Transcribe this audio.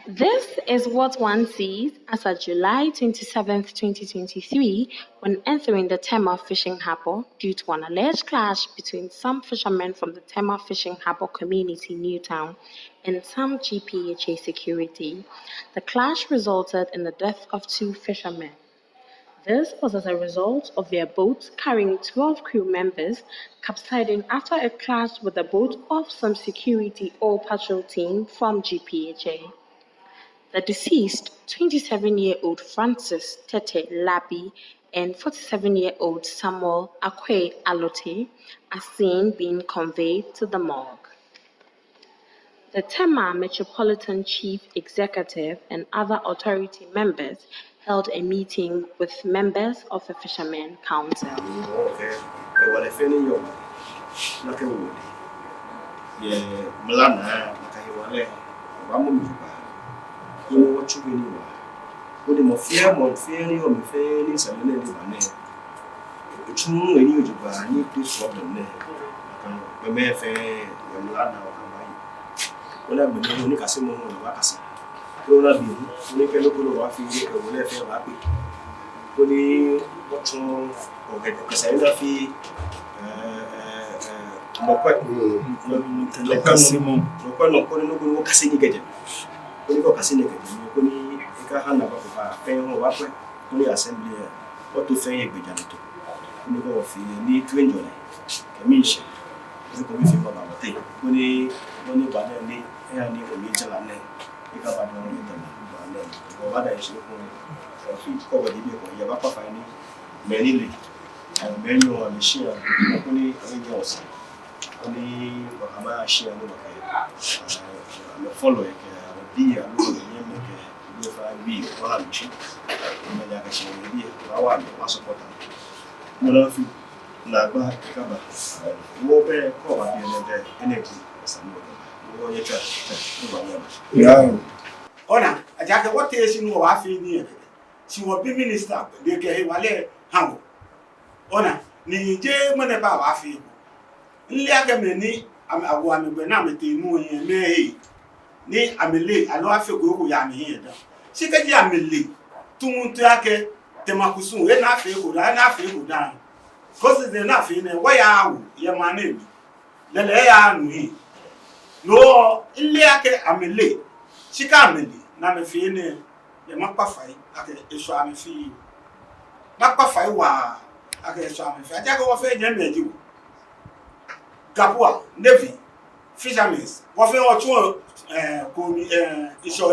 This is what one sees as of July 27th, 2023, when entering the Tema fishing harbour due to an alleged clash between some fishermen from the Tema fishing harbour community Newtown and some GPHA security. The clash resulted in the death of 2 fishermen. This was as a result of their boat carrying 12 crew members capsizing after a clash with the boat of some security or patrol team from GPHA. The deceased, 27-year-old Francis Tete Labi and 47-year-old Samuel Akwe Alote, are seen being conveyed to the morgue. The Tema Metropolitan Chief Executive and other authority members held a meeting with members of the Fishermen Council. Ona, ajake what is in wa fi ni e. She will be minister de ke wale hango. Ona, ni je mo ne ba wa fi. Nle aga me ni awo amegbe na me te mu yin me ni amele alo afi go ya mi yin da. Si ke ji amele tumun to ake temakusun e na fi go da. Cause they na fi ne wa ya awu ye ma na mi. Lele ya anu hi. No, nle ake amele. Sika amele na me fi ne ye makpa fai ake eso ame fi. Makpa fai wa ake eso ame fi. Aja ko wo fe nye meji wo. Gapua, Navy, fishermen, what for your iso